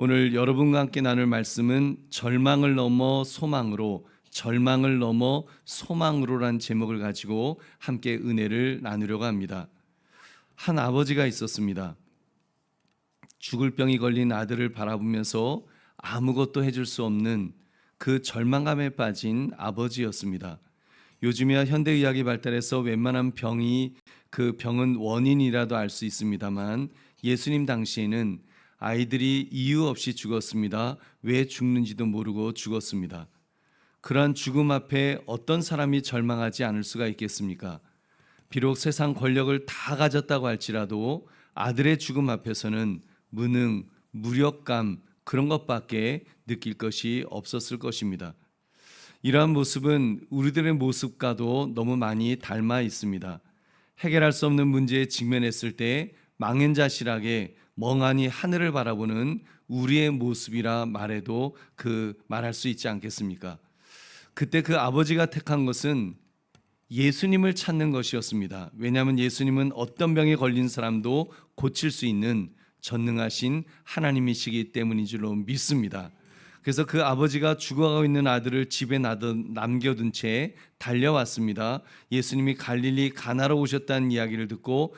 오늘 여러분과 함께 나눌 말씀은 절망을 넘어 소망으로, 절망을 넘어 소망으로란 제목을 가지고 함께 은혜를 나누려고 합니다. 한 아버지가 있었습니다. 죽을 병이 걸린 아들을 바라보면서 아무것도 해줄 수 없는 그 절망감에 빠진 아버지였습니다. 요즘이야 현대의학이 발달해서 웬만한 병이 그 병은 원인이라도 알 수 있습니다만 예수님 당시에는 아이들이 이유 없이 죽었습니다. 왜 죽는지도 모르고 죽었습니다. 그러한 죽음 앞에 어떤 사람이 절망하지 않을 수가 있겠습니까? 비록 세상 권력을 다 가졌다고 할지라도 아들의 죽음 앞에서는 무능, 무력감 그런 것밖에 느낄 것이 없었을 것입니다. 이러한 모습은 우리들의 모습과도 너무 많이 닮아 있습니다. 해결할 수 없는 문제에 직면했을 때 망연자실하게 멍하니 하늘을 바라보는 우리의 모습이라 말해도 말할 수 있지 않겠습니까? 그때 그 아버지가 택한 것은 예수님을 찾는 것이었습니다. 왜냐하면 예수님은 어떤 병에 걸린 사람도 고칠 수 있는 전능하신 하나님이시기 때문인 줄로 믿습니다. 그래서 그 아버지가 죽어가고 있는 아들을 집에 남겨둔 채 달려왔습니다. 예수님이 갈릴리 가나로 오셨다는 이야기를 듣고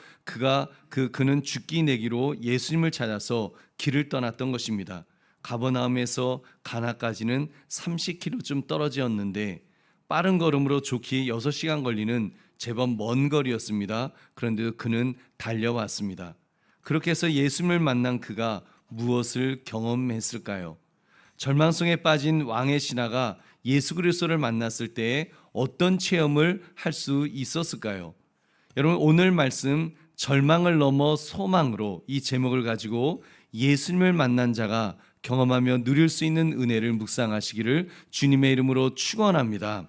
그는 죽기 내기로 예수님을 찾아서 길을 떠났던 것입니다. 가버나움에서 가나까지는 30km쯤 떨어졌는데 빠른 걸음으로 좋게 6시간 걸리는 제법 먼 거리였습니다. 그런데 그는 달려왔습니다. 그렇게 해서 예수님을 만난 그가 무엇을 경험했을까요? 절망성에 빠진 왕의 신하가 예수 그리스도를 만났을 때 어떤 체험을 할 수 있었을까요? 여러분, 오늘 말씀 절망을 넘어 소망으로 이 제목을 가지고 예수님을 만난 자가 경험하며 누릴 수 있는 은혜를 묵상하시기를 주님의 이름으로 축원합니다.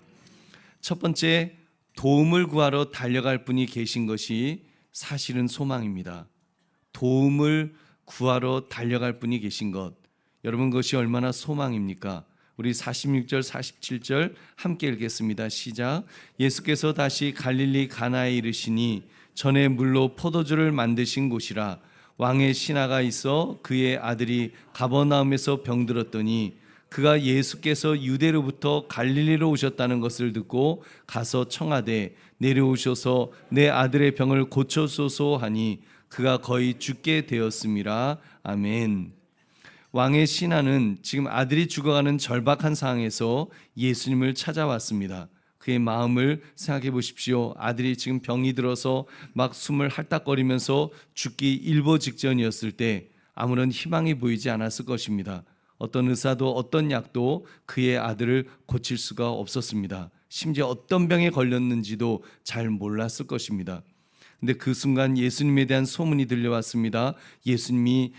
첫 번째, 도움을 구하러 달려갈 분이 계신 것이 사실은 소망입니다. 도움을 구하러 달려갈 분이 계신 것, 여러분 그것이 얼마나 소망입니까? 우리 46절 47절 함께 읽겠습니다. 시작. 예수께서 다시 갈릴리 가나에 이르시니 전에 물로 포도주를 만드신 곳이라. 왕의 신하가 있어 그의 아들이 가버나움에서 병들었더니 그가 예수께서 유대로부터 갈릴리로 오셨다는 것을 듣고 가서 청하되 내려오셔서 내 아들의 병을 고쳐소서 하니 그가 거의 죽게 되었음이라. 아멘. 왕의 신하는 지금 아들이 죽어가는 절박한 상황에서 예수님을 찾아왔습니다. 그의 마음을 생각해 보십시오. 아들이 지금 병이 들어서 막 숨을 헐떡거리면서 죽기 일보 직전이었을 때 아무런 희망이 보이지 않았을 것입니다. 어떤 의사도 어떤 약도 그의 아들을 고칠 수가 없었습니다. 심지어 어떤 병에 걸렸는지도 잘 몰랐을 것입니다. 근데 그 순간 예수님에 대한 소문이 들려왔습니다. 예수님이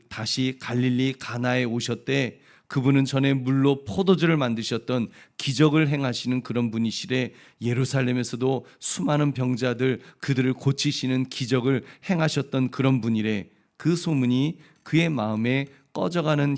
다시 갈릴리 가나에 오셨대. 그분은 전에 물로 포도주를 만드셨던 기적을 행하시는 그런 분이시래. 예루살렘에서도 수많은 병자들 그들을 고치시는 기적을 행하셨던 그런 분이래. 그 소문이 그의 마음에 꺼져가는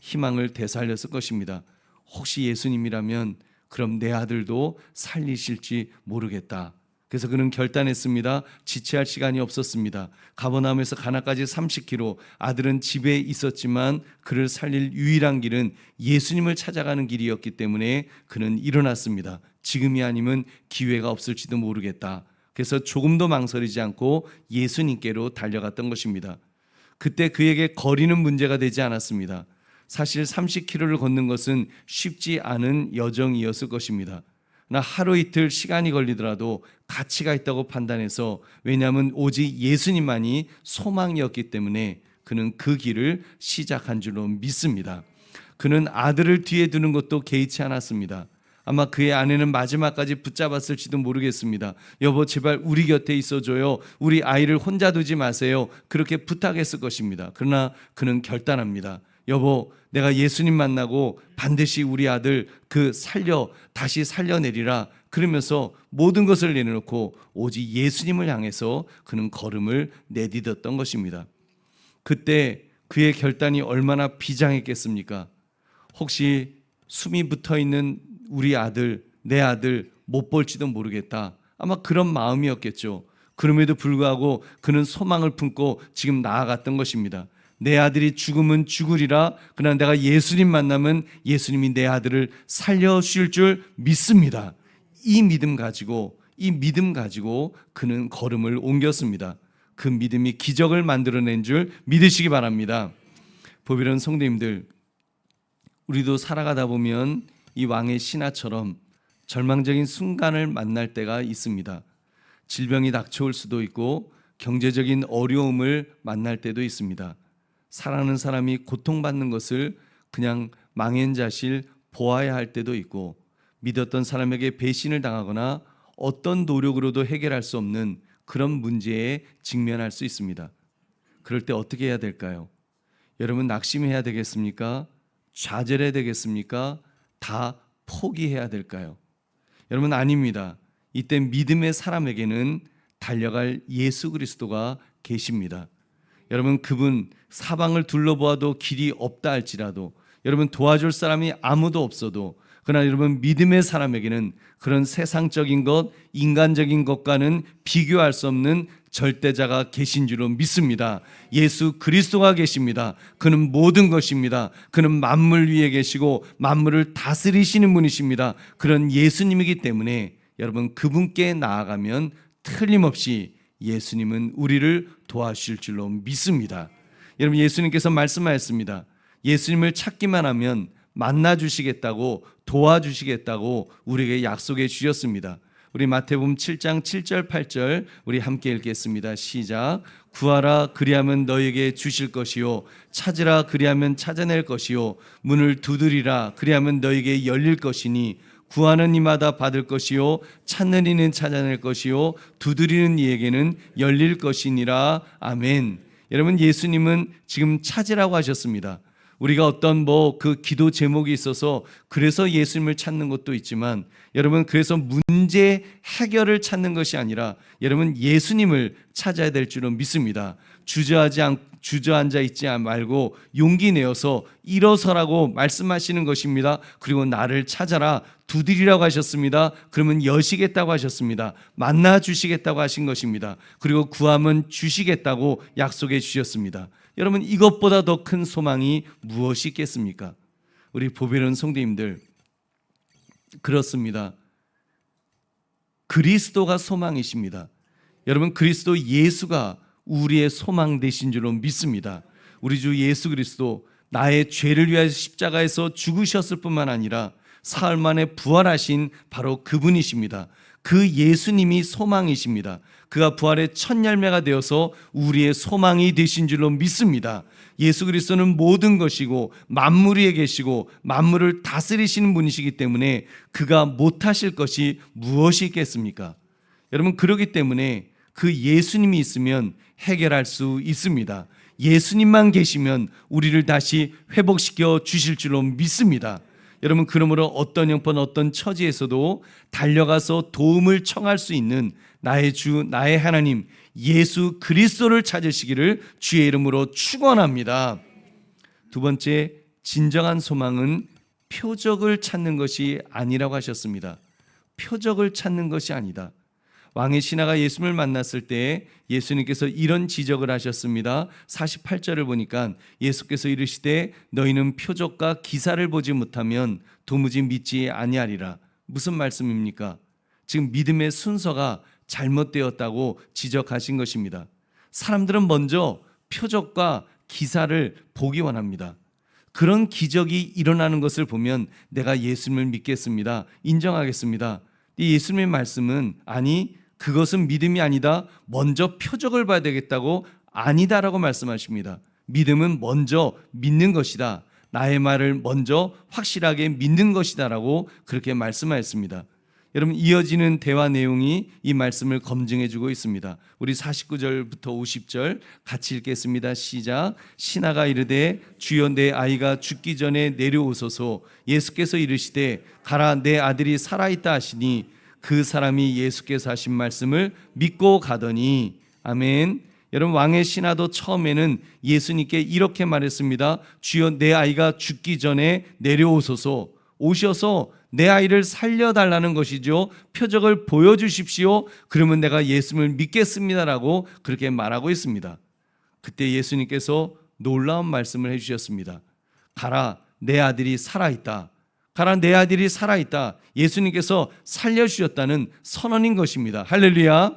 희망을 되살렸을 것입니다. 혹시 예수님이라면 그럼 내 아들도 살리실지 모르겠다. 그래서 그는 결단했습니다. 지체할 시간이 없었습니다. 가버나움에서 가나까지 30km, 아들은 집에 있었지만 그를 살릴 유일한 길은 예수님을 찾아가는 길이었기 때문에 그는 일어났습니다. 지금이 아니면 기회가 없을지도 모르겠다. 그래서 조금도 망설이지 않고 예수님께로 달려갔던 것입니다. 그때 그에게 거리는 문제가 되지 않았습니다. 사실 30km를 걷는 것은 쉽지 않은 여정이었을 것입니다. 하루 이틀 시간이 걸리더라도 가치가 있다고 판단해서, 왜냐하면 오직 예수님만이 소망이었기 때문에 그는 그 길을 시작한 줄로 믿습니다. 그는 아들을 뒤에 두는 것도 개의치 않았습니다. 아마 그의 아내는 마지막까지 붙잡았을지도 모르겠습니다. 여보 제발 우리 곁에 있어줘요. 우리 아이를 혼자 두지 마세요. 그렇게 부탁했을 것입니다. 그러나 그는 결단합니다. 여보, 내가 예수님 만나고 반드시 우리 아들 다시 살려내리라. 그러면서 모든 것을 내려놓고 오직 예수님을 향해서 그는 걸음을 내디뎠던 것입니다. 그때 그의 결단이 얼마나 비장했겠습니까? 혹시 숨이 붙어있는 우리 아들, 내 아들 못 볼지도 모르겠다. 아마 그런 마음이었겠죠. 그럼에도 불구하고 그는 소망을 품고 지금 나아갔던 것입니다. 내 아들이 죽으면 죽으리라. 그러나 내가 예수님 만나면 예수님이 내 아들을 살려주실 줄 믿습니다. 이 믿음 가지고 그는 걸음을 옮겼습니다. 그 믿음이 기적을 만들어낸 줄 믿으시기 바랍니다. 보배로운 성도님들, 우리도 살아가다 보면 이 왕의 신하처럼 절망적인 순간을 만날 때가 있습니다. 질병이 닥쳐올 수도 있고 경제적인 어려움을 만날 때도 있습니다. 사랑하는 사람이 고통받는 것을 그냥 망연자실 보아야 할 때도 있고, 믿었던 사람에게 배신을 당하거나 어떤 노력으로도 해결할 수 없는 그런 문제에 직면할 수 있습니다. 그럴 때 어떻게 해야 될까요? 여러분, 낙심해야 되겠습니까? 좌절해야 되겠습니까? 다 포기해야 될까요? 여러분, 아닙니다. 이때 믿음의 사람에게는 달려갈 예수 그리스도가 계십니다. 여러분, 그분 사방을 둘러보아도 길이 없다 할지라도, 여러분 도와줄 사람이 아무도 없어도, 그러나 여러분 믿음의 사람에게는 그런 세상적인 것, 인간적인 것과는 비교할 수 없는 절대자가 계신 줄로 믿습니다. 예수 그리스도가 계십니다. 그는 모든 것입니다. 그는 만물 위에 계시고 만물을 다스리시는 분이십니다. 그런 예수님이기 때문에 여러분, 그분께 나아가면 틀림없이 예수님은 우리를 도와주실 줄로 믿습니다. 여러분, 예수님께서 말씀하셨습니다. 예수님을 찾기만 하면 만나주시겠다고, 도와주시겠다고 우리에게 약속해 주셨습니다. 우리 마태복음 7장 7절 8절 우리 함께 읽겠습니다. 시작. 구하라 그리하면 너에게 주실 것이요, 찾으라 그리하면 찾아낼 것이요, 문을 두드리라 그리하면 너에게 열릴 것이니 구하는 이마다 받을 것이요, 찾는 이는 찾아낼 것이요, 두드리는 이에게는 열릴 것이니라. 아멘. 여러분, 예수님은 지금 찾으라고 하셨습니다. 우리가 어떤 그 기도 제목이 있어서 그래서 예수님을 찾는 것도 있지만, 여러분, 그래서 문제 해결을 찾는 것이 아니라 여러분 예수님을 찾아야 될 줄은 믿습니다. 주저앉아 있지 말고 용기 내어서 일어서라고 말씀하시는 것입니다. 그리고 나를 찾아라, 두드리라고 하셨습니다. 그러면 여시겠다고 하셨습니다. 만나 주시겠다고 하신 것입니다. 그리고 구하면 주시겠다고 약속해 주셨습니다. 여러분, 이것보다 더 큰 소망이 무엇이 있겠습니까? 우리 보배로운 성도님들, 그렇습니다. 그리스도가 소망이십니다. 여러분, 그리스도 예수가 우리의 소망 되신 줄로 믿습니다. 우리 주 예수 그리스도 나의 죄를 위하여 십자가에서 죽으셨을 뿐만 아니라 사흘 만에 부활하신 바로 그분이십니다. 그 예수님이 소망이십니다. 그가 부활의 첫 열매가 되어서 우리의 소망이 되신 줄로 믿습니다. 예수 그리스도는 모든 것이고 만물 위에 계시고 만물을 다스리시는 분이시기 때문에 그가 못하실 것이 무엇이 있겠습니까? 여러분, 그렇기 때문에 그 예수님이 있으면 해결할 수 있습니다. 예수님만 계시면 우리를 다시 회복시켜 주실 줄로 믿습니다. 여러분, 그러므로 어떤 형편, 어떤 처지에서도 달려가서 도움을 청할 수 있는 나의 주, 나의 하나님 예수 그리스도를 찾으시기를 주의 이름으로 축원합니다. 두 번째, 진정한 소망은 표적을 찾는 것이 아니라고 하셨습니다. 표적을 찾는 것이 아니다. 왕의 신하가 예수님을 만났을 때 예수님께서 이런 지적을 하셨습니다. 48절을 보니까 예수께서 이르시되 너희는 표적과 기사를 보지 못하면 도무지 믿지 아니하리라. 무슨 말씀입니까? 지금 믿음의 순서가 잘못되었다고 지적하신 것입니다. 사람들은 먼저 표적과 기사를 보기 원합니다. 그런 기적이 일어나는 것을 보면 내가 예수님을 믿겠습니다, 인정하겠습니다. 이 예수님의 말씀은 아니, 그것은 믿음이 아니다, 먼저 표적을 봐야 되겠다고 아니다라고 말씀하십니다. 믿음은 먼저 믿는 것이다, 나의 말을 먼저 확실하게 믿는 것이다라고 그렇게 말씀하였습니다. 여러분, 이어지는 대화 내용이 이 말씀을 검증해주고 있습니다. 우리 49절부터 50절 같이 읽겠습니다. 시작. 신하가 이르되 주여 내 아이가 죽기 전에 내려오소서. 예수께서 이르시되 가라, 내 아들이 살아있다 하시니 그 사람이 예수께서 하신 말씀을 믿고 가더니. 아멘. 여러분, 왕의 신하도 처음에는 예수님께 이렇게 말했습니다. 주여 내 아이가 죽기 전에 내려오소서. 오셔서 내 아이를 살려달라는 것이죠. 표적을 보여주십시오. 그러면 내가 예수님을 믿겠습니다라고 그렇게 말하고 있습니다. 그때 예수님께서 놀라운 말씀을 해주셨습니다. 가라, 내 아들이 살아있다. 가라, 내 아들이 살아있다. 예수님께서 살려주셨다는 선언인 것입니다. 할렐루야.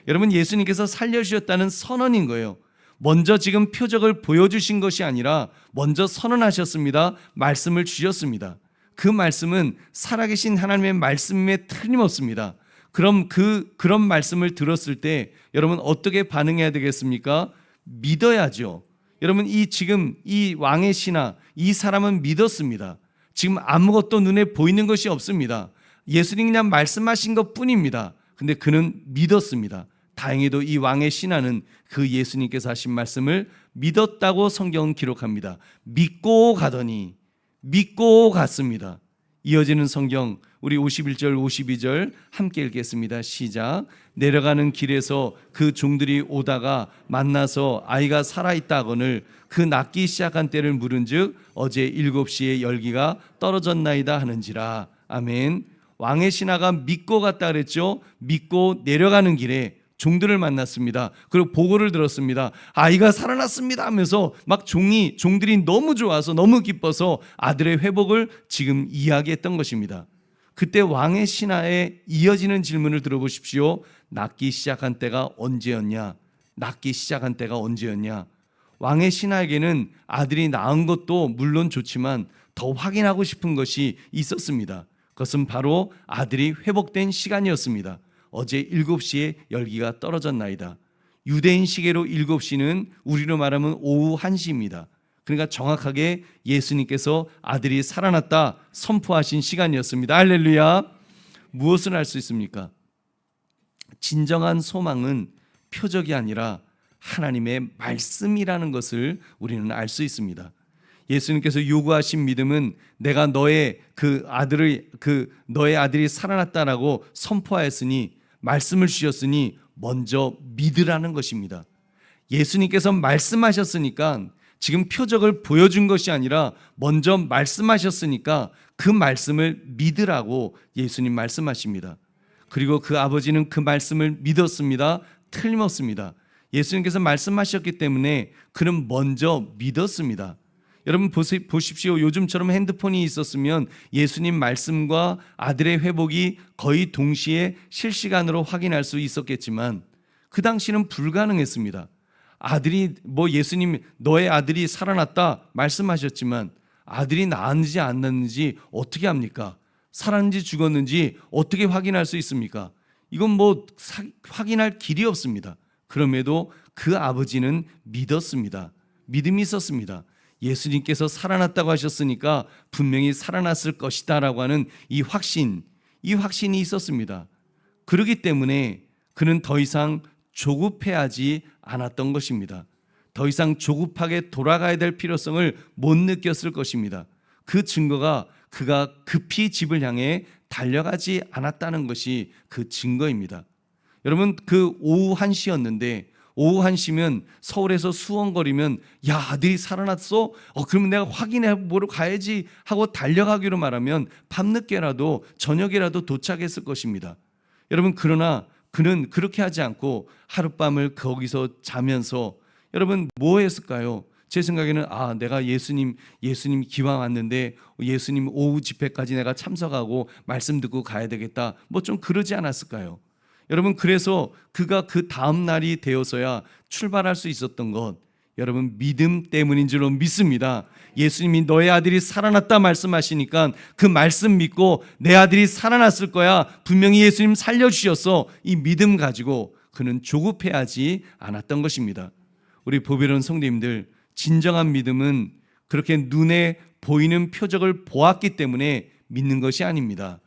여러분, 예수님께서 살려주셨다는 선언인 거예요. 먼저 지금 표적을 보여주신 것이 아니라 먼저 선언하셨습니다. 말씀을 주셨습니다. 그 말씀은 살아계신 하나님의 말씀에 틀림없습니다. 그럼 그런 말씀을 들었을 때 여러분 어떻게 반응해야 되겠습니까? 믿어야죠. 여러분, 지금 이 왕의 신하, 이 사람은 믿었습니다. 지금 아무것도 눈에 보이는 것이 없습니다. 예수님이 그냥 말씀하신 것 뿐입니다. 근데 그는 믿었습니다. 다행히도 이 왕의 신하는 그 예수님께서 하신 말씀을 믿었다고 성경은 기록합니다. 믿고 가더니, 믿고 갔습니다. 이어지는 성경 우리 51절 52절 함께 읽겠습니다. 시작. 내려가는 길에서 그 종들이 오다가 만나서 아이가 살아있다거늘 그 낫기 시작한 때를 물은즉 어제 7시에 열기가 떨어졌나이다 하는지라. 아멘. 왕의 신하가 믿고 갔다 그랬죠. 믿고 내려가는 길에 종들을 만났습니다. 그리고 보고를 들었습니다. 아이가 살아났습니다 하면서 막 종들이 너무 좋아서 너무 기뻐서 아들의 회복을 지금 이야기했던 것입니다. 그때 왕의 신하에 이어지는 질문을 들어보십시오. 낫기 시작한 때가 언제였냐? 낫기 시작한 때가 언제였냐? 왕의 신하에게는 아들이 낳은 것도 물론 좋지만 더 확인하고 싶은 것이 있었습니다. 그것은 바로 아들이 회복된 시간이었습니다. 어제 7시에 열기가 떨어졌나이다. 유대인 시계로 7시는 우리로 말하면 오후 1시입니다. 그러니까 정확하게 예수님께서 아들이 살아났다 선포하신 시간이었습니다. 할렐루야. 무엇을 알 수 있습니까? 진정한 소망은 표적이 아니라 하나님의 말씀이라는 것을 우리는 알 수 있습니다. 예수님께서 요구하신 믿음은 내가 너의 아들이 살아났다라고 선포하였으니 말씀을 주셨으니 먼저 믿으라는 것입니다. 예수님께서 말씀하셨으니까 지금 표적을 보여준 것이 아니라 먼저 말씀하셨으니까 그 말씀을 믿으라고 예수님 말씀하십니다. 그리고 그 아버지는 그 말씀을 믿었습니다. 틀림없습니다. 예수님께서 말씀하셨기 때문에 그는 먼저 믿었습니다. 여러분 보십시오. 요즘처럼 핸드폰이 있었으면 예수님 말씀과 아들의 회복이 거의 동시에 실시간으로 확인할 수 있었겠지만 그 당시는 불가능했습니다. 예수님 너의 아들이 살아났다 말씀하셨지만 아들이 낳았는지 안 낳았는지 어떻게 합니까? 살았는지 죽었는지 어떻게 확인할 수 있습니까? 이건 확인할 길이 없습니다. 그럼에도 그 아버지는 믿었습니다. 믿음이 있었습니다. 예수님께서 살아났다고 하셨으니까 분명히 살아났을 것이다 라고 하는 이 확신이 있었습니다. 그렇기 때문에 그는 더 이상 조급해하지 않았던 것입니다. 더 이상 조급하게 돌아가야 될 필요성을 못 느꼈을 것입니다. 그 증거가 그가 급히 집을 향해 달려가지 않았다는 것이 그 증거입니다. 여러분, 그 오후 1시였는데 오후 1시면 서울에서 수원거리면 야, 아들이 살아났어? 그러면 내가 확인해 보러 가야지 하고 달려가기로 말하면 밤늦게라도 저녁이라도 도착했을 것입니다. 여러분, 그러나 그는 그렇게 하지 않고 하룻밤을 거기서 자면서 여러분 뭐 했을까요? 제 생각에는 내가 예수님 기왕 왔는데 예수님 오후 집회까지 내가 참석하고 말씀 듣고 가야 되겠다. 좀 그러지 않았을까요? 여러분, 그래서 그가 그 다음 날이 되어서야 출발할 수 있었던 것, 여러분 믿음 때문인 줄로 믿습니다. 예수님이 너의 아들이 살아났다 말씀하시니까 그 말씀 믿고 내 아들이 살아났을 거야, 분명히 예수님 살려주셨어, 이 믿음 가지고 그는 조급해하지 않았던 것입니다. 우리 보배로운 성도님들, 진정한 믿음은 그렇게 눈에 보이는 표적을 보았기 때문에 믿는 것이 아닙니다.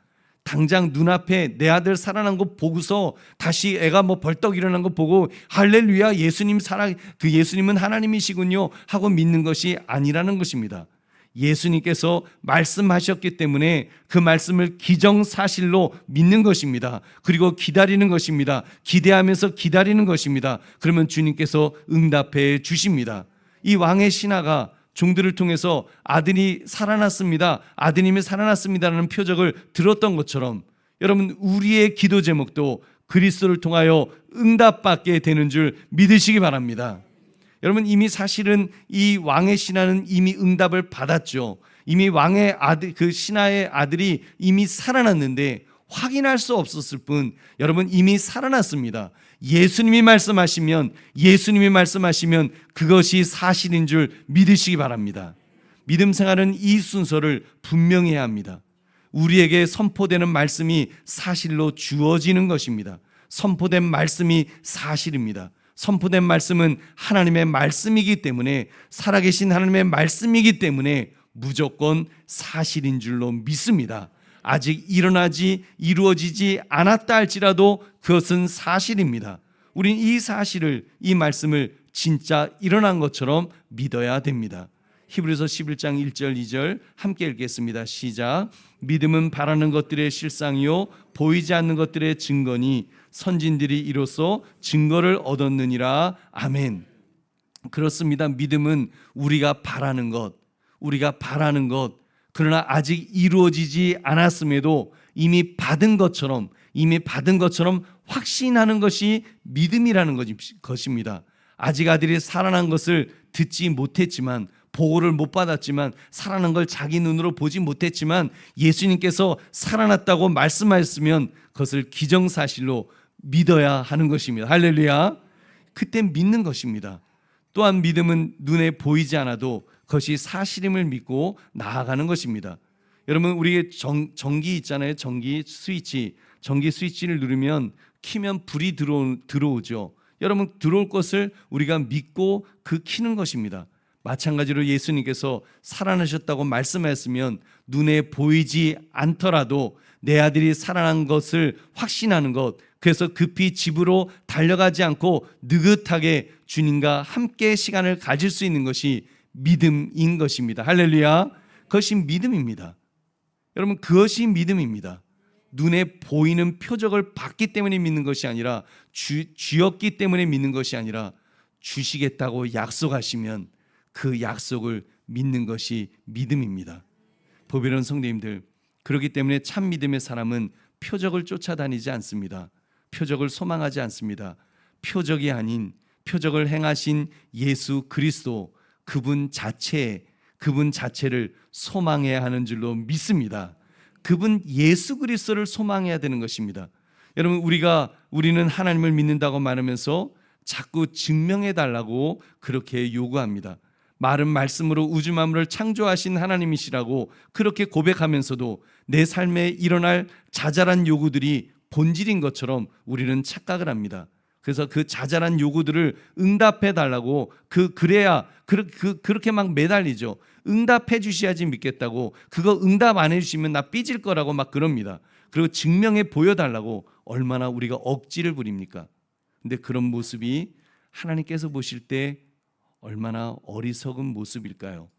당장 눈앞에 내 아들 살아난 거 보고서 다시 애가 벌떡 일어난 거 보고 할렐루야, 예수님은 하나님이시군요 하고 믿는 것이 아니라는 것입니다. 예수님께서 말씀하셨기 때문에 그 말씀을 기정사실로 믿는 것입니다. 그리고 기다리는 것입니다. 기대하면서 기다리는 것입니다. 그러면 주님께서 응답해 주십니다. 이 왕의 신하가 종들을 통해서 아들이 살아났습니다, 아드님이 살아났습니다라는 표적을 들었던 것처럼 여러분, 우리의 기도 제목도 그리스도를 통하여 응답받게 되는 줄 믿으시기 바랍니다. 여러분 이미 사실은 이 왕의 신하는 이미 응답을 받았죠. 이미 왕의 아들, 그 신하의 아들이 이미 살아났는데 확인할 수 없었을 뿐 여러분 이미 살아났습니다. 예수님이 말씀하시면 그것이 사실인 줄 믿으시기 바랍니다. 믿음 생활은 이 순서를 분명히 해야 합니다. 우리에게 선포되는 말씀이 사실로 주어지는 것입니다. 선포된 말씀이 사실입니다. 선포된 말씀은 하나님의 말씀이기 때문에, 살아계신 하나님의 말씀이기 때문에 무조건 사실인 줄로 믿습니다. 아직 이루어지지 않았다 할지라도 그것은 사실입니다. 우린 이 사실을, 이 말씀을 진짜 일어난 것처럼 믿어야 됩니다. 히브리서 11장 1절 2절 함께 읽겠습니다. 시작. 믿음은 바라는 것들의 실상이요 보이지 않는 것들의 증거니 선진들이 이로써 증거를 얻었느니라. 아멘. 그렇습니다. 믿음은 우리가 바라는 것, 그러나 아직 이루어지지 않았음에도 이미 받은 것처럼 확신하는 것이 믿음이라는 것입니다. 아직 아들이 살아난 것을 듣지 못했지만, 보고를 못 받았지만, 살아난 걸 자기 눈으로 보지 못했지만 예수님께서 살아났다고 말씀하셨으면 그것을 기정사실로 믿어야 하는 것입니다. 할렐루야. 그때 믿는 것입니다. 또한 믿음은 눈에 보이지 않아도 그것이 사실임을 믿고 나아가는 것입니다. 여러분, 우리의 전기 있잖아요. 전기 스위치를 누르면 키면 불이 들어오죠. 여러분, 들어올 것을 우리가 믿고 그 키는 것입니다. 마찬가지로 예수님께서 살아나셨다고 말씀하셨으면 눈에 보이지 않더라도 내 아들이 살아난 것을 확신하는 것, 그래서 급히 집으로 달려가지 않고 느긋하게 주님과 함께 시간을 가질 수 있는 것이 믿음인 것입니다. 할렐루야. 그것이 믿음입니다. 여러분, 그것이 믿음입니다. 눈에 보이는 표적을 봤기 때문에 믿는 것이 아니라, 주였기 때문에 믿는 것이 아니라, 주시겠다고 약속하시면 그 약속을 믿는 것이 믿음입니다. 보배로운 성도님들, 그렇기 때문에 참 믿음의 사람은 표적을 쫓아다니지 않습니다. 표적을 소망하지 않습니다. 표적이 아닌 표적을 행하신 예수 그리스도, 그분 자체를 소망해야 하는 줄로 믿습니다. 그분 예수 그리스도를 소망해야 되는 것입니다. 여러분, 우리는 하나님을 믿는다고 말하면서 자꾸 증명해 달라고 그렇게 요구합니다. 마른 말씀으로 우주 만물을 창조하신 하나님이시라고 그렇게 고백하면서도 내 삶에 일어날 자잘한 요구들이 본질인 것처럼 우리는 착각을 합니다. 그래서 그 자잘한 요구들을 응답해 달라고 그래야 그렇게 막 매달리죠. 응답해 주셔야지 믿겠다고, 그거 응답 안 해주시면 나 삐질 거라고 막 그럽니다. 그리고 증명해 보여달라고 얼마나 우리가 억지를 부립니까? 근데 그런 모습이 하나님께서 보실 때 얼마나 어리석은 모습일까요?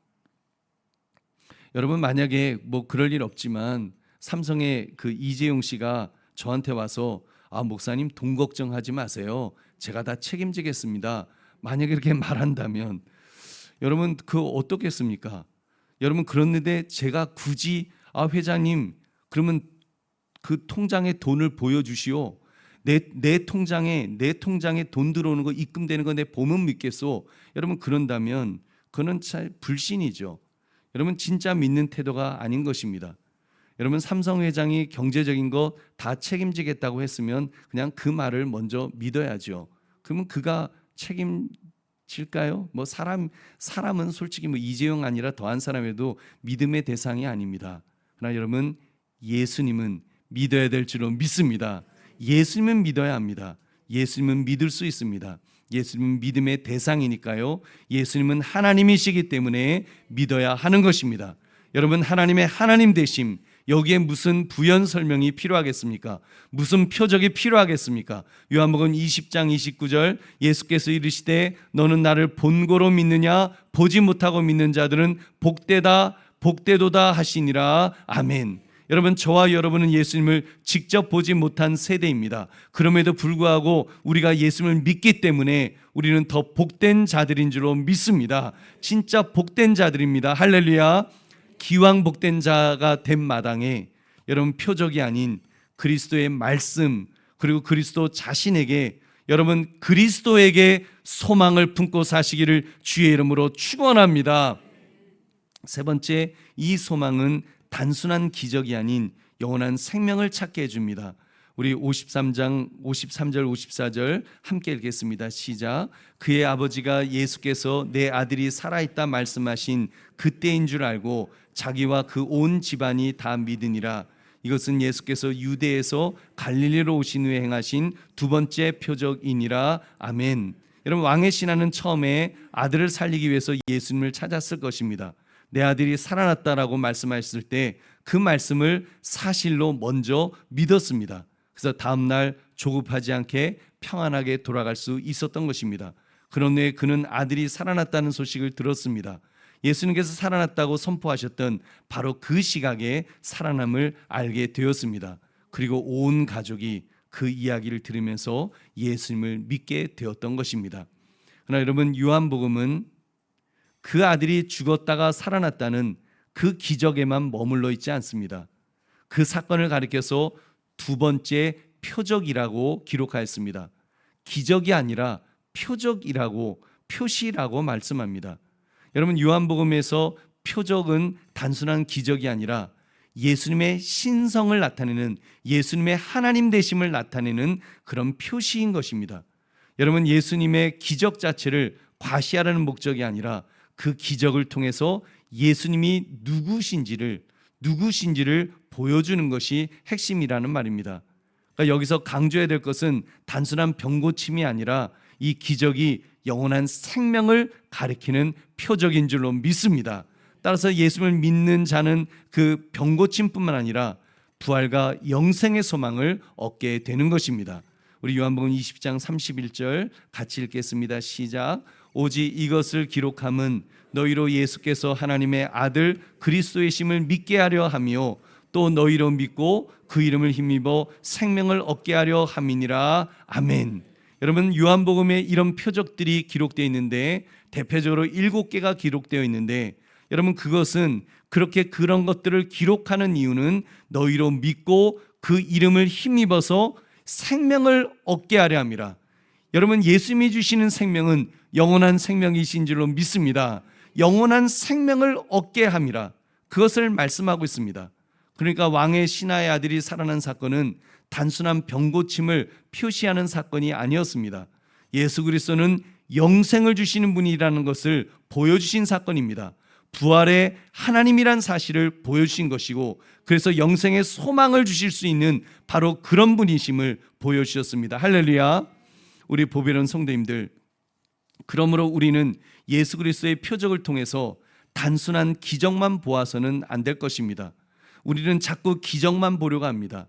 여러분, 만약에 뭐 그럴 일 없지만 삼성의 그 이재용 씨가 저한테 와서 목사님 돈 걱정하지 마세요, 제가 다 책임지겠습니다, 만약에 이렇게 말한다면 여러분 그 어떻겠습니까? 여러분, 그런데 제가 굳이 회장님 그러면 그 통장에 돈을 보여주시오, 내 통장에 돈 들어오는 거, 입금되는 거 내 보면 믿겠소, 여러분 그런다면 그는 참 불신이죠. 여러분, 진짜 믿는 태도가 아닌 것입니다. 여러분, 삼성 회장이 경제적인 거 다 책임지겠다고 했으면 그냥 그 말을 먼저 믿어야죠. 그러면 그가 책임질까요? 뭐 사람은 솔직히 뭐 이재용 아니라 더한 사람에도 믿음의 대상이 아닙니다. 그러나 여러분, 예수님은 믿어야 될 줄로 믿습니다. 예수님은 믿어야 합니다. 예수님은 믿을 수 있습니다. 예수님은 믿음의 대상이니까요. 예수님은 하나님이시기 때문에 믿어야 하는 것입니다. 여러분, 하나님의 하나님 되심, 여기에 무슨 부연 설명이 필요하겠습니까? 무슨 표적이 필요하겠습니까? 요한복음 20장 29절 예수께서 이르시되 너는 나를 본고로 믿느냐? 보지 못하고 믿는 자들은 복되도다 하시니라. 아멘. 여러분, 저와 여러분은 예수님을 직접 보지 못한 세대입니다. 그럼에도 불구하고 우리가 예수님을 믿기 때문에 우리는 더 복된 자들인 줄로 믿습니다. 진짜 복된 자들입니다. 할렐루야. 기왕 복된 자가 된 마당에 여러분, 표적이 아닌 그리스도의 말씀, 그리고 그리스도 자신에게 여러분 그리스도에게 소망을 품고 사시기를 주의 이름으로 축원합니다. 세 번째, 이 소망은 단순한 기적이 아닌 영원한 생명을 찾게 해줍니다. 우리 53장 53절 54절 함께 읽겠습니다. 시작. 그의 아버지가 예수께서 내 아들이 살아있다 말씀하신 그때인 줄 알고 자기와 그 온 집안이 다 믿으니라. 이것은 예수께서 유대에서 갈릴리로 오신 후에 행하신 두 번째 표적이니라. 아멘. 여러분 왕의 신하는 처음에 아들을 살리기 위해서 예수님을 찾았을 것입니다. 내 아들이 살아났다라고 말씀하셨을 때 그 말씀을 사실로 먼저 믿었습니다. 그래서 다음날 조급하지 않게 평안하게 돌아갈 수 있었던 것입니다. 그런 후에 그는 아들이 살아났다는 소식을 들었습니다. 예수님께서 살아났다고 선포하셨던 바로 그 시각에 살아남을 알게 되었습니다. 그리고 온 가족이 그 이야기를 들으면서 예수님을 믿게 되었던 것입니다. 그러나 여러분 요한복음은 그 아들이 죽었다가 살아났다는 그 기적에만 머물러 있지 않습니다. 그 사건을 가리켜서 두 번째 표적이라고 기록하였습니다. 기적이 아니라 표적이라고 표시라고 말씀합니다. 여러분 요한복음에서 표적은 단순한 기적이 아니라 예수님의 신성을 나타내는, 예수님의 하나님 되심을 나타내는 그런 표시인 것입니다. 여러분 예수님의 기적 자체를 과시하라는 목적이 아니라 그 기적을 통해서 예수님이 누구신지를 보여주는 것이 핵심이라는 말입니다. 그러니까 여기서 강조해야 될 것은 단순한 병고침이 아니라 이 기적이 영원한 생명을 가리키는 표적인 줄로 믿습니다. 따라서 예수님을 믿는 자는 그 병고침뿐만 아니라 부활과 영생의 소망을 얻게 되는 것입니다. 우리 요한복음 20장 31절 같이 읽겠습니다. 시작. 오직 이것을 기록함은 너희로 예수께서 하나님의 아들 그리스도의 심을 믿게 하려 하며 또 너희로 믿고 그 이름을 힘입어 생명을 얻게 하려 함이니라. 아멘. 여러분 요한복음에 이런 표적들이 기록되어 있는데 대표적으로 7개가 기록되어 있는데 여러분 그것은 그렇게 그런 것들을 기록하는 이유는 너희로 믿고 그 이름을 힘입어서 생명을 얻게 하려 함이라. 여러분 예수님이 주시는 생명은 영원한 생명이신 줄로 믿습니다. 영원한 생명을 얻게 함이라. 그것을 말씀하고 있습니다. 그러니까 왕의 신하의 아들이 살아난 사건은 단순한 병고침을 표시하는 사건이 아니었습니다. 예수 그리스도는 영생을 주시는 분이라는 것을 보여주신 사건입니다. 부활의 하나님이란 사실을 보여주신 것이고 그래서 영생의 소망을 주실 수 있는 바로 그런 분이심을 보여주셨습니다. 할렐루야. 우리 보배로운 성도님들, 그러므로 우리는 예수 그리스도의 표적을 통해서 단순한 기적만 보아서는 안 될 것입니다. 우리는 자꾸 기적만 보려고 합니다.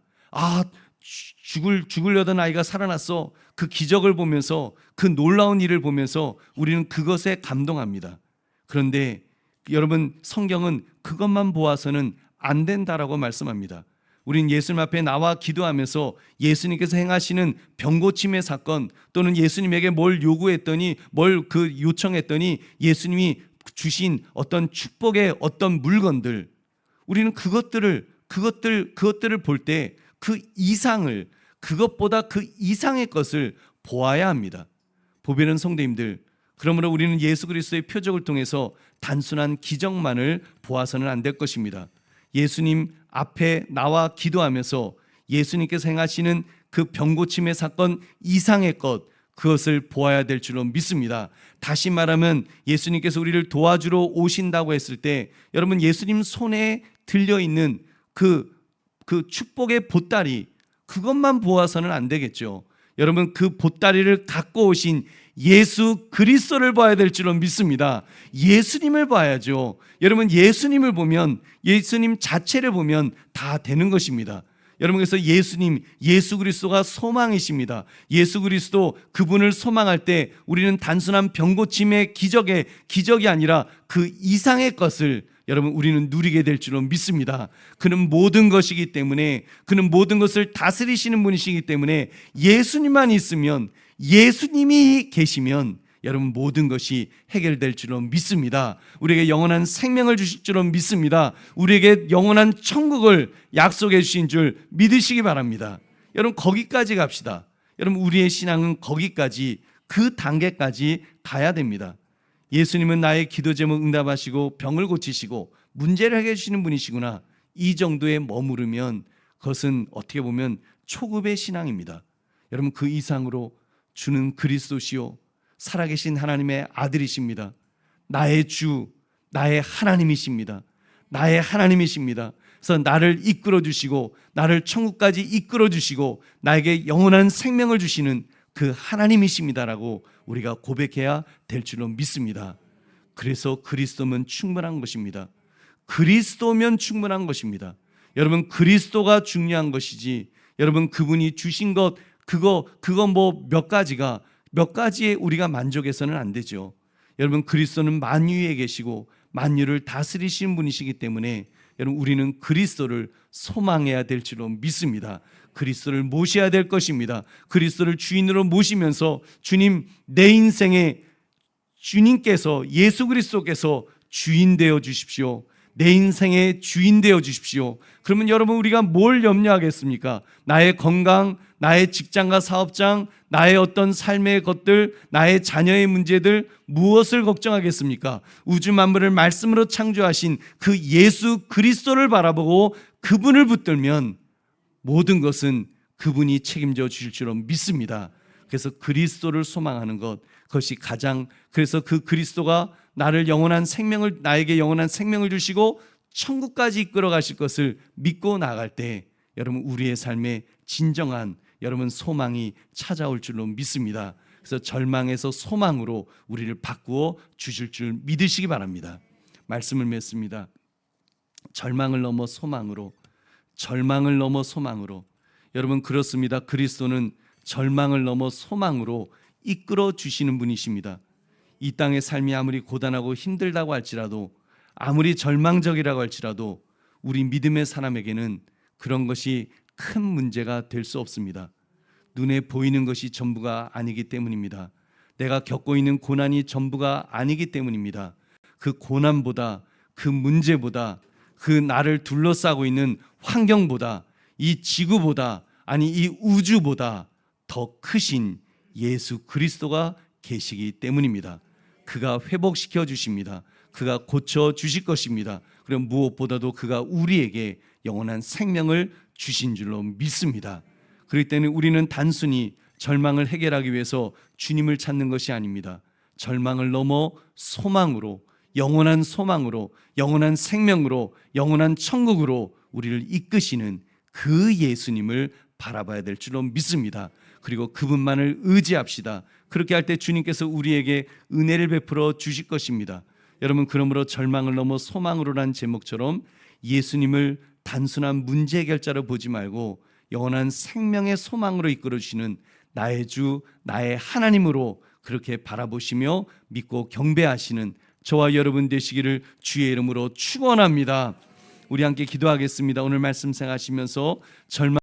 죽으려던 아이가 살아났어. 그 기적을 보면서 그 놀라운 일을 보면서 우리는 그것에 감동합니다. 그런데 여러분 성경은 그것만 보아서는 안 된다라고 말씀합니다. 우린 예수님 앞에 나와 기도하면서 예수님께서 행하시는 병고침의 사건 또는 예수님에게 뭘 요구했더니 뭘 그 요청했더니 예수님이 주신 어떤 축복의 어떤 물건들, 우리는 그것들을 볼 때 그 이상을, 그것보다 그 이상의 것을 보아야 합니다. 보배는 성도님들, 그러므로 우리는 예수 그리스도의 표적을 통해서 단순한 기적만을 보아서는 안 될 것입니다. 예수님 앞에 나와 기도하면서 예수님께서 행하시는 그 병고침의 사건 이상의 것, 그것을 보아야 될 줄로 믿습니다. 다시 말하면 예수님께서 우리를 도와주러 오신다고 했을 때 여러분 예수님 손에 들려있는 그 축복의 보따리, 그것만 보아서는 안 되겠죠. 여러분 그 보따리를 갖고 오신 예수 그리스도를 봐야 될 줄로 믿습니다. 예수님을 봐야죠. 여러분 예수님을 보면, 예수님 자체를 보면 다 되는 것입니다. 여러분 그래서 예수 그리스도가 소망이십니다. 예수 그리스도 그분을 소망할 때 우리는 단순한 병고침의 기적이 아니라 그 이상의 것을 여러분 우리는 누리게 될 줄로 믿습니다. 그는 모든 것이기 때문에, 그는 모든 것을 다스리시는 분이시기 때문에 예수님만 있으면, 예수님이 계시면 여러분 모든 것이 해결될 줄로 믿습니다. 우리에게 영원한 생명을 주실 줄로 믿습니다. 우리에게 영원한 천국을 약속해 주신 줄 믿으시기 바랍니다. 여러분 거기까지 갑시다. 여러분 우리의 신앙은 거기까지 그 단계까지 가야 됩니다. 예수님은 나의 기도 제목 응답하시고 병을 고치시고 문제를 해결해 주시는 분이시구나. 이 정도에 머무르면 그것은 어떻게 보면 초급의 신앙입니다. 여러분 그 이상으로 주는 그리스도시요 살아계신 하나님의 아들이십니다. 나의 주, 나의 하나님이십니다. 나의 하나님이십니다. 그래서 나를 이끌어 주시고 나를 천국까지 이끌어 주시고 나에게 영원한 생명을 주시는 그 하나님이십니다라고 우리가 고백해야 될 줄로 믿습니다. 그래서 그리스도면 충분한 것입니다. 그리스도면 충분한 것입니다. 여러분 그리스도가 중요한 것이지 여러분 그분이 주신 것 그거 뭐 몇 가지에 우리가 만족해서는 안 되죠. 여러분 그리스도는 만유에 계시고 만유를 다스리시는 분이시기 때문에 여러분 우리는 그리스도를 소망해야 될 줄로 믿습니다. 그리스도를 모셔야 될 것입니다. 그리스도를 주인으로 모시면서 주님 내 인생에 주님께서 예수 그리스도께서 주인 되어 주십시오. 내 인생의 주인 되어 주십시오. 그러면 여러분 우리가 뭘 염려하겠습니까? 나의 건강, 나의 직장과 사업장, 나의 어떤 삶의 것들, 나의 자녀의 문제들 무엇을 걱정하겠습니까? 우주 만물을 말씀으로 창조하신 그 예수 그리스도를 바라보고 그분을 붙들면 모든 것은 그분이 책임져 주실 줄로 믿습니다. 그래서 그리스도를 소망하는 것, 그것이 그래서 그 그리스도가 나에게 영원한 생명을 주시고 천국까지 이끌어 가실 것을 믿고 나아갈 때 여러분 우리의 삶에 진정한 여러분 소망이 찾아올 줄로 믿습니다. 그래서 절망에서 소망으로 우리를 바꾸어 주실 줄 믿으시기 바랍니다. 말씀을 맺습니다. 절망을 넘어 소망으로 여러분 그렇습니다. 그리스도는 절망을 넘어 소망으로 이끌어 주시는 분이십니다. 이 땅의 삶이 아무리 고단하고 힘들다고 할지라도 아무리 절망적이라고 할지라도 우리 믿음의 사람에게는 그런 것이 큰 문제가 될 수 없습니다. 눈에 보이는 것이 전부가 아니기 때문입니다. 내가 겪고 있는 고난이 전부가 아니기 때문입니다. 그 고난보다 그 문제보다 그 나를 둘러싸고 있는 환경보다 이 지구보다 아니 이 우주보다 더 크신 예수 그리스도가 계시기 때문입니다. 그가 회복시켜 주십니다. 그가 고쳐 주실 것입니다. 그리고 무엇보다도 그가 우리에게 영원한 생명을 주신 줄로 믿습니다. 그렇기 때문에 우리는 단순히 절망을 해결하기 위해서 주님을 찾는 것이 아닙니다. 절망을 넘어 소망으로, 영원한 생명으로, 영원한 천국으로 우리를 이끄시는 그 예수님을 바라봐야 될 줄로 믿습니다. 그리고 그분만을 의지합시다. 그렇게 할 때 주님께서 우리에게 은혜를 베풀어 주실 것입니다. 여러분 그러므로 절망을 넘어 소망으로란 제목처럼 예수님을 단순한 문제 해결자로 보지 말고 영원한 생명의 소망으로 이끌어 주시는 나의 주, 나의 하나님으로 그렇게 바라보시며 믿고 경배하시는 저와 여러분 되시기를 주의 이름으로 축원합니다. 우리 함께 기도하겠습니다. 오늘 말씀 생각하시면서 절망